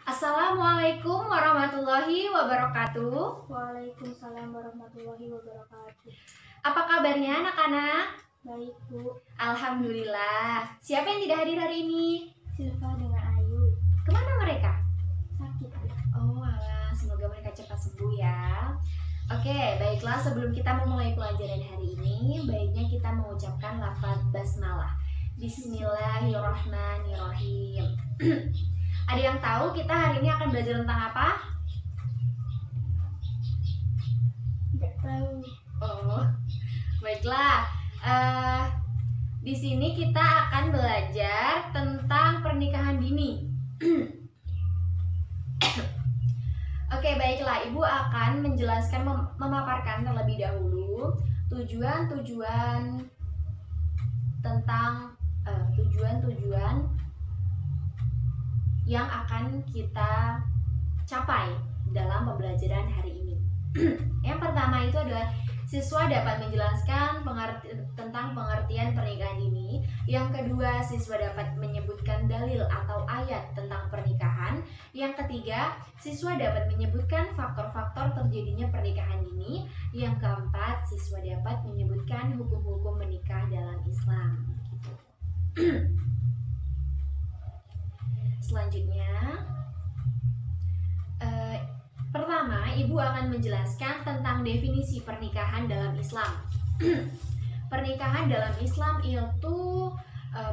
Assalamualaikum warahmatullahi wabarakatuh. Waalaikumsalam warahmatullahi wabarakatuh. Apa kabarnya anak-anak? Baik, Bu. Alhamdulillah. Siapa yang tidak hadir hari ini? Silva dengan Ayu. Kemana mereka? Sakit, Bu. Oh alah, semoga mereka cepat sembuh ya. Oke, baiklah, sebelum kita memulai pelajaran hari ini, baiknya kita mengucapkan lafaz basmalah. Bismillahirrahmanirrahim. Ada yang tahu kita hari ini akan belajar tentang apa? Tidak tahu. Oh, baiklah. Di sini kita akan belajar tentang pernikahan dini. Oke, baiklah. Ibu akan menjelaskan, memaparkan terlebih dahulu tujuan-tujuan tentang tujuan-tujuan yang akan kita capai dalam pembelajaran hari ini. Yang pertama itu adalah siswa dapat menjelaskan tentang pengertian pernikahan dini. Yang kedua, siswa dapat menyebutkan dalil atau ayat tentang pernikahan. Yang ketiga, siswa dapat menyebutkan faktor-faktor terjadinya pernikahan dini. Yang keempat, siswa dapat menyebutkan hukum-hukum menikah dalam Islam. Gitu. Selanjutnya, pertama, Ibu akan menjelaskan tentang definisi pernikahan dalam Islam. Pernikahan dalam Islam itu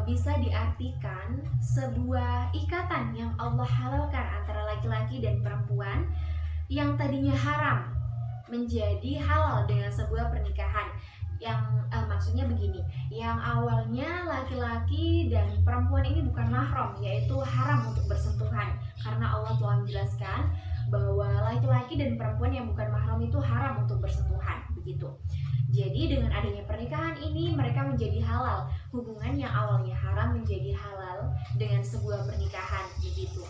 bisa diartikan sebuah ikatan yang Allah halalkan antara laki-laki dan perempuan yang tadinya haram menjadi halal dengan sebuah pernikahan. Yang maksudnya begini, yang awalnya laki-laki dan perempuan ini bukan mahram, yaitu haram untuk bersentuhan, karena Allah telah menjelaskan bahwa laki-laki dan perempuan yang bukan mahram itu haram untuk bersentuhan, begitu. Jadi dengan adanya pernikahan ini mereka menjadi halal, hubungan yang awalnya haram menjadi halal dengan sebuah pernikahan, begitu.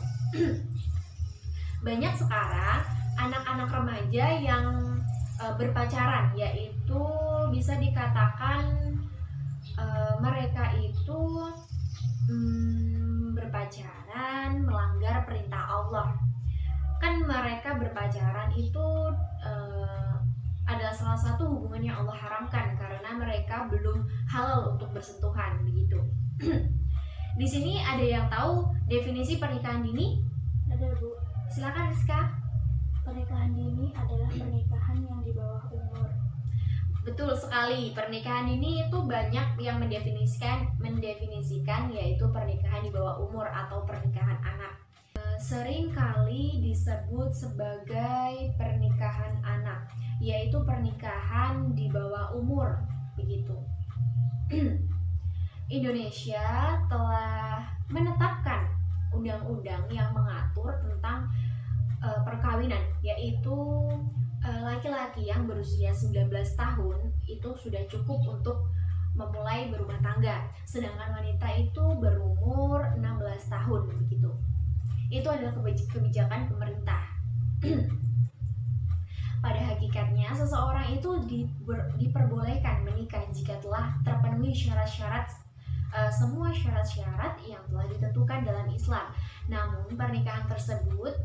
Banyak sekarang anak-anak remaja yang berpacaran, yaitu bisa dikatakan mereka itu berpacaran melanggar perintah Allah. Kan mereka berpacaran itu adalah salah satu hubungan yang Allah haramkan karena mereka belum halal untuk bersentuhan, begitu. Di sini ada yang tahu definisi pernikahan dini? Ada, Bu. Silakan Rizka. Pernikahan dini adalah pernikahan yang di bawah umur. Betul sekali, pernikahan dini itu banyak yang mendefinisikan yaitu pernikahan di bawah umur atau pernikahan anak. Sering kali disebut sebagai pernikahan anak, yaitu pernikahan di bawah umur, begitu. Indonesia telah menetapkan undang-undang yang mengatur tentang perkawinan, yaitu laki-laki yang berusia 19 tahun itu sudah cukup untuk memulai berumah tangga, sedangkan wanita itu berumur 16 tahun, begitu. Itu adalah kebijakan pemerintah. Pada hakikatnya, seseorang itu diperbolehkan menikah jika telah terpenuhi syarat-syarat, semua syarat-syarat yang telah ditentukan dalam Islam. Namun, pernikahan tersebut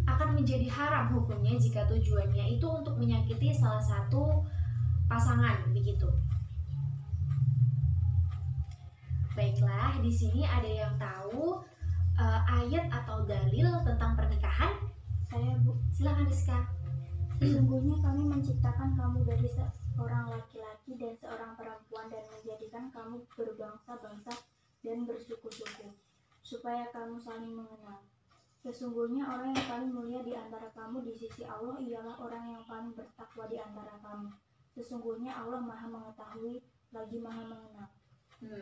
akan menjadi haram hukumnya jika tujuannya itu untuk menyakiti salah satu pasangan, begitu. Baiklah, di sini ada yang tahu ayat atau dalil tentang pernikahan? Saya, Bu. Silakan Rizka. Sesungguhnya kami menciptakan kamu dari seorang laki-laki dan seorang perempuan dan menjadikan kamu berbangsa-bangsa dan bersuku-suku, supaya kamu saling mengenal. Sesungguhnya orang yang paling mulia di antara kamu di sisi Allah ialah orang yang paling bertakwa di antara kamu. Sesungguhnya Allah Maha Mengetahui lagi Maha Mengenal.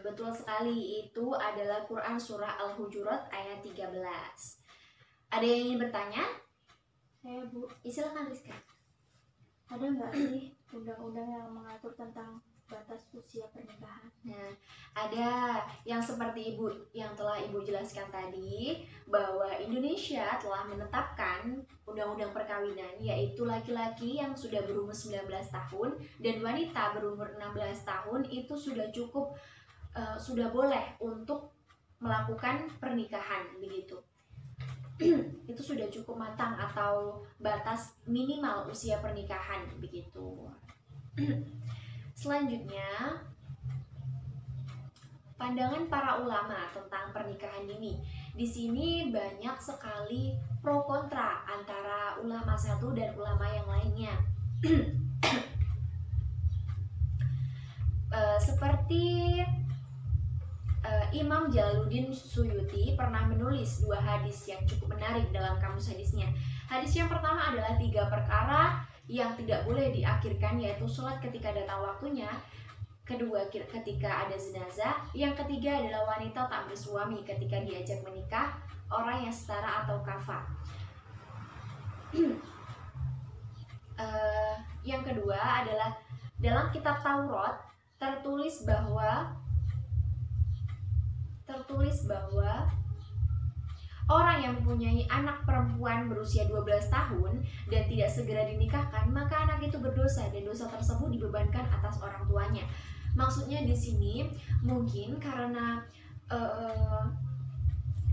Betul sekali, itu adalah Quran Surah Al-Hujurat ayat 13. Ada yang ingin bertanya? Saya, Bu. Silakan Rizka. Ada nggak sih undang-undang yang mengatur tentang batas usia pernikahan? Nah, ada yang seperti yang telah Ibu jelaskan tadi, bahwa Indonesia telah menetapkan undang-undang perkawinan, yaitu laki-laki yang sudah berumur 19 tahun dan wanita berumur 16 tahun itu sudah cukup, sudah boleh untuk melakukan pernikahan, begitu. itu sudah cukup matang atau batas minimal usia pernikahan begitu. Selanjutnya, pandangan para ulama tentang pernikahan dini. Di sini banyak sekali pro kontra antara ulama satu dan ulama yang lainnya. Seperti Imam Jalaluddin Suyuti pernah menulis 2 hadis yang cukup menarik dalam kamus hadisnya. Hadis yang pertama adalah 3 perkara yang tidak boleh diakhirkan, yaitu sholat ketika datang waktunya, kedua ketika ada jenazah, yang ketiga adalah wanita tak bersuami ketika diajak menikah, orang yang setara atau kafah. Yang kedua adalah dalam kitab Taurat tertulis bahwa orang yang mempunyai anak perempuan berusia 12 tahun dan tidak segera dinikahkan, maka anak itu berdosa dan dosa tersebut dibebankan atas orang tuanya. Maksudnya di sini mungkin karena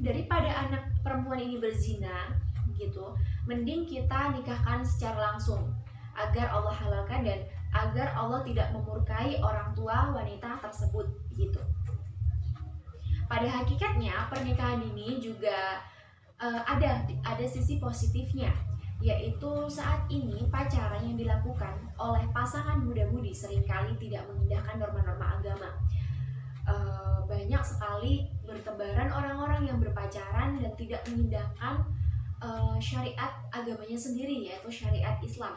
daripada anak perempuan ini berzina gitu, mending kita nikahkan secara langsung agar Allah halalkan dan agar Allah tidak memurkai orang tua wanita tersebut gitu. Pada hakikatnya pernikahan ini juga ada sisi positifnya, yaitu saat ini pacaran yang dilakukan oleh pasangan muda-mudi seringkali tidak mengindahkan norma-norma agama. Banyak sekali bertebaran orang-orang yang berpacaran dan tidak mengindahkan syariat agamanya sendiri, yaitu syariat Islam.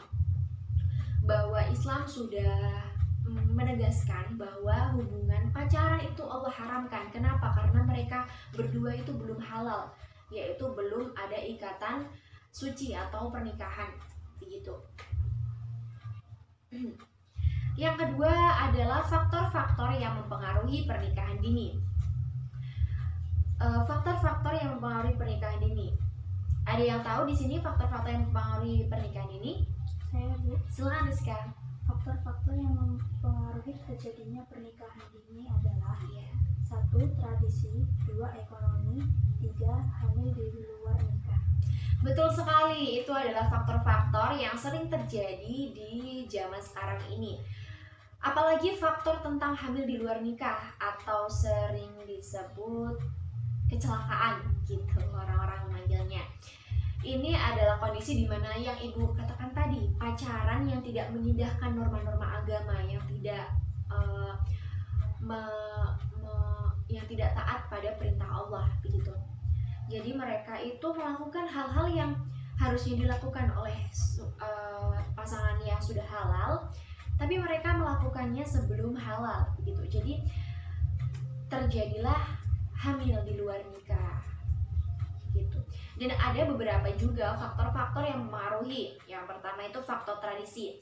Bahwa Islam sudah menegaskan bahwa hubungan pacaran itu Allah haramkan. Kenapa? Karena mereka berdua itu belum halal, yaitu belum ada ikatan suci atau pernikahan begitu. Yang kedua adalah faktor-faktor yang mempengaruhi pernikahan dini. Faktor-faktor yang mempengaruhi pernikahan dini. Ada yang tahu di sini faktor-faktor yang mempengaruhi pernikahan dini? Saya, Bu. Silakan Rizka. Faktor-faktor yang mempengaruhi terjadinya pernikahan dini adalah 1. Tradisi, 2. Ekonomi, 3. Hamil di luar nikah. Betul sekali, itu adalah faktor-faktor yang sering terjadi di zaman sekarang ini. Apalagi faktor tentang hamil di luar nikah atau sering disebut kecelakaan gitu orang-orang memanggilnya. Ini adalah kondisi di mana yang Ibu katakan tadi, pacaran yang tidak mengindahkan norma-norma agama, yang tidak yang tidak taat pada perintah Allah begitu. Jadi mereka itu melakukan hal-hal yang harusnya dilakukan oleh pasangan yang sudah halal, tapi mereka melakukannya sebelum halal begitu. Jadi terjadilah hamil di luar nikah gitu. Dan ada beberapa juga faktor-faktor yang mempengaruhi. Yang pertama itu faktor tradisi.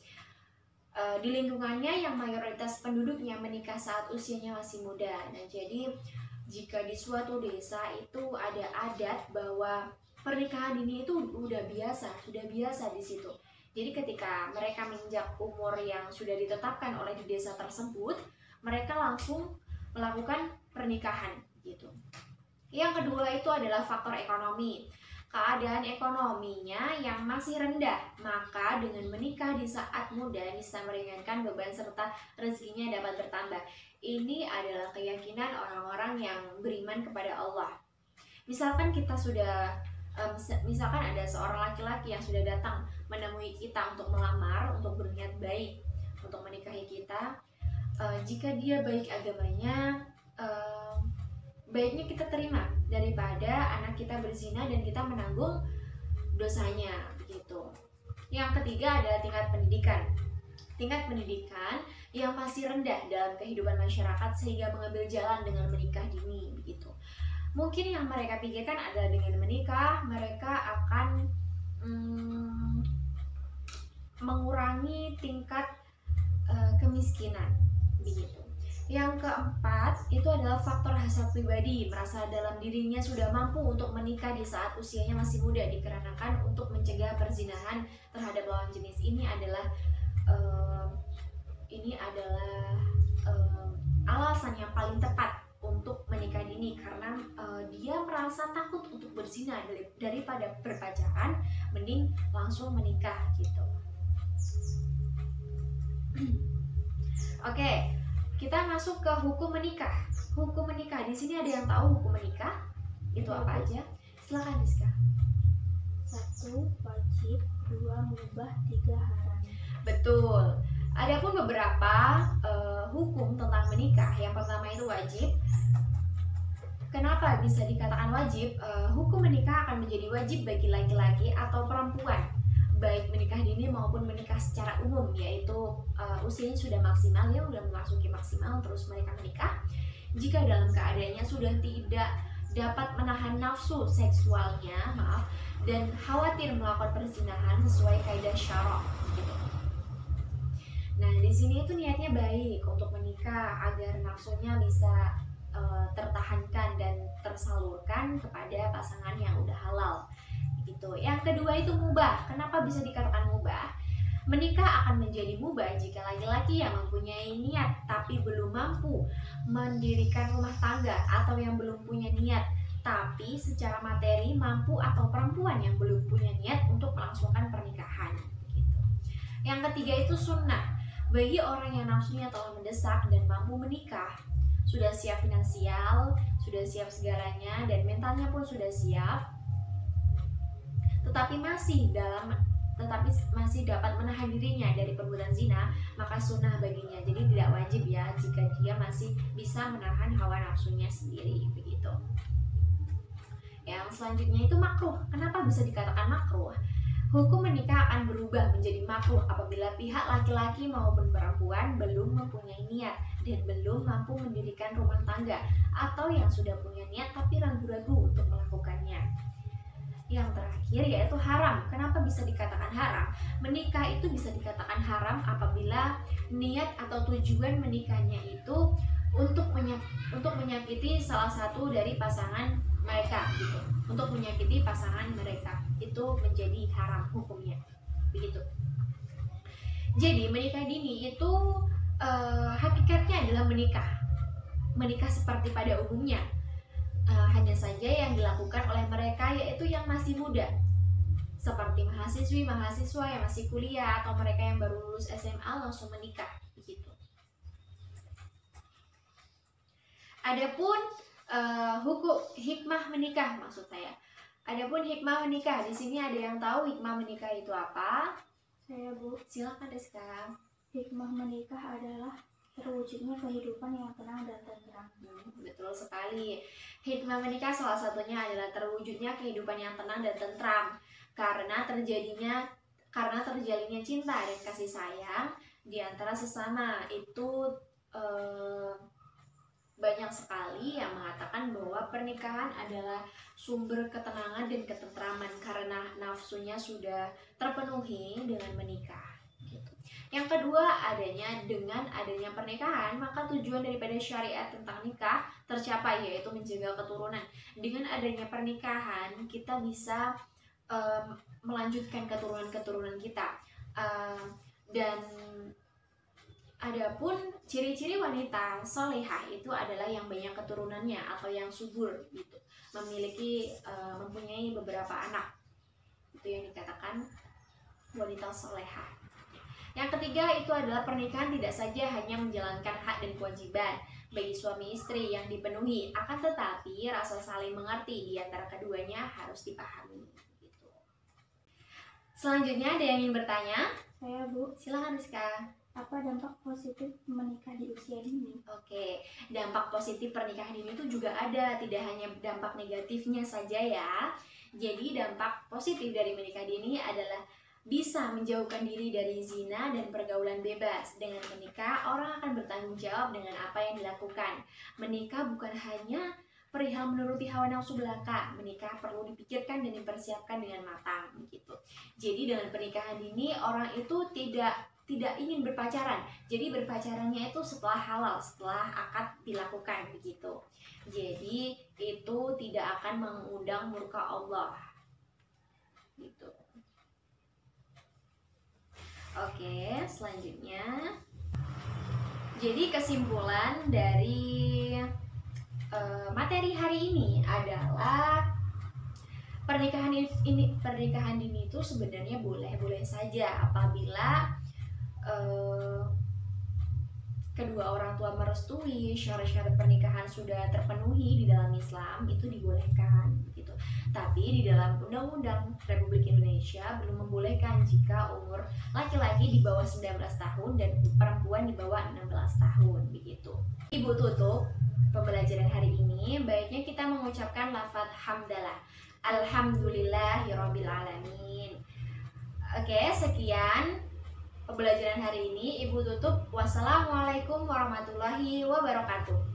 Di lingkungannya yang mayoritas penduduknya menikah saat usianya masih muda. Nah, jadi jika di suatu desa itu ada adat bahwa pernikahan dini itu sudah biasa di situ. Jadi ketika mereka menginjak umur yang sudah ditetapkan oleh di desa tersebut, mereka langsung melakukan pernikahan gitu. Yang kedua itu adalah faktor ekonomi. Keadaan ekonominya yang masih rendah, maka dengan menikah di saat muda bisa meringankan beban serta rezekinya dapat bertambah. Ini adalah keyakinan orang-orang yang beriman kepada Allah. Misalkan kita sudah misalkan ada seorang laki-laki yang sudah datang menemui kita untuk melamar, untuk berniat baik untuk menikahi kita, jika dia baik agamanya, baiknya kita terima daripada anak kita berzina dan kita menanggung dosanya begitu. Yang ketiga adalah tingkat pendidikan. Tingkat pendidikan yang masih rendah dalam kehidupan masyarakat sehingga mengambil jalan dengan menikah dini begitu. Mungkin yang mereka pikirkan adalah dengan menikah mereka akan mengurangi tingkat kemiskinan begitu. Yang keempat itu adalah faktor hasrat pribadi, merasa dalam dirinya sudah mampu untuk menikah di saat usianya masih muda, dikarenakan untuk mencegah perzinahan terhadap lawan jenis. Ini adalah alasan yang paling tepat untuk menikah dini, karena dia merasa rasa takut untuk berzina daripada berpacaran, mending langsung menikah gitu. Oke, kita masuk ke hukum menikah. Hukum menikah, di sini ada yang tahu hukum menikah itu apa aja? Silakan Rizka. 1. Wajib, 2. Mubah, 3. Haram. Betul. Adapun beberapa hukum tentang menikah. Yang pertama itu wajib. Kenapa bisa dikatakan wajib? Hukum menikah akan menjadi wajib bagi laki-laki atau perempuan, baik menikah dini maupun menikah secara umum, yaitu usianya sudah maksimal, ya sudah memasuki maksimal, terus mereka menikah jika dalam keadaannya sudah tidak dapat menahan nafsu seksualnya, dan khawatir melakukan perzinahan sesuai kaidah syara gitu. Nah, di sini itu niatnya baik untuk menikah agar nafsunya bisa tertahankan dan tersalurkan kepada pasangan yang udah halal gitu. Yang kedua itu mubah. Kenapa bisa dikatakan mubah? Menikah akan menjadi mubah jika laki-laki yang mempunyai niat tapi belum mampu mendirikan rumah tangga, atau yang belum punya niat tapi secara materi mampu, atau perempuan yang belum punya niat untuk melangsungkan pernikahan gitu. Yang ketiga itu sunnah. Bagi orang yang nafsunya telah mendesak dan mampu menikah, sudah siap finansial, sudah siap segalanya, dan mentalnya pun sudah siap, tetapi masih dapat menahan dirinya dari perbuatan zina, maka sunnah baginya. Jadi tidak wajib ya jika dia masih bisa menahan hawa nafsunya sendiri begitu. Yang selanjutnya itu makruh. Kenapa bisa dikatakan makruh? Hukum menikah akan berubah menjadi makruh apabila pihak laki-laki maupun perempuan belum mempunyai niat dan belum mampu mendirikan rumah tangga, atau yang sudah punya niat tapi ragu-ragu untuk melakukannya. Yang terakhir yaitu haram. Kenapa bisa dikatakan haram? Menikah itu bisa dikatakan haram apabila niat atau tujuan menikahnya itu untuk menyakiti salah satu dari pasangan mereka gitu. Untuk menyakiti pasangan mereka itu menjadi haram hukumnya begitu. Jadi menikah dini itu hakikatnya adalah menikah seperti pada umumnya, hanya saja yang dilakukan oleh mereka yaitu yang masih muda, seperti mahasiswa yang masih kuliah, atau mereka yang baru lulus SMA langsung menikah begitu. Adapun hukum hikmah menikah, maksud saya. Adapun hikmah menikah, di sini ada yang tahu hikmah menikah itu apa? Saya, Bu. Silakan Rizka. Hikmah menikah adalah terwujudnya kehidupan yang tenang dan tentram. Betul sekali. Hikmah menikah salah satunya adalah terwujudnya kehidupan yang tenang dan tentram karena terjalinnya cinta dan kasih sayang di antara sesama. Itu banyak sekali yang mengatakan bahwa pernikahan adalah sumber ketenangan dan ketentraman karena nafsunya sudah terpenuhi dengan menikah gitu. Yang kedua, dengan adanya pernikahan, maka tujuan daripada syariat tentang nikah tercapai, yaitu menjaga keturunan. Dengan adanya pernikahan, kita bisa melanjutkan keturunan kita. Dan adapun ciri-ciri wanita solehah itu adalah yang banyak keturunannya atau yang subur gitu, mempunyai beberapa anak. Itu yang dikatakan wanita solehah. Yang ketiga itu adalah pernikahan tidak saja hanya menjalankan hak dan kewajiban bagi suami istri yang dipenuhi, akan tetapi rasa saling mengerti di antara keduanya harus dipahami gitu. Selanjutnya ada yang ingin bertanya? Saya, Bu. Silakan Rizka. Apa dampak positif menikah di usia dini? Oke, dampak positif pernikahan dini itu juga ada, tidak hanya dampak negatifnya saja ya. Jadi dampak positif dari menikah dini adalah bisa menjauhkan diri dari zina dan pergaulan bebas. Dengan menikah, orang akan bertanggung jawab dengan apa yang dilakukan. Menikah bukan hanya perihal menuruti hawa nafsu belaka. Menikah perlu dipikirkan dan dipersiapkan dengan matang begitu. Jadi dengan pernikahan dini, orang itu tidak ingin berpacaran. Jadi berpacarannya itu setelah halal, setelah akad dilakukan begitu. Jadi itu tidak akan mengundang murka Allah. Gitu. Oke, selanjutnya. Jadi kesimpulan dari materi hari ini adalah Pernikahan dini itu sebenarnya boleh-boleh saja apabila kedua orang tua merestui, syarat-syarat pernikahan sudah terpenuhi di dalam Islam, itu dibolehkan gitu. Tapi di dalam Undang-Undang Republik Indonesia belum membolehkan jika umur laki-laki di bawah 19 tahun dan perempuan di bawah 16 tahun begitu. Ibu tutup pembelajaran hari ini, baiknya kita mengucapkan lafaz hamdalah. Alhamdulillahirabbil alamin. Oke, sekian pembelajaran hari ini. Ibu tutup. Wassalamualaikum warahmatullahi wabarakatuh.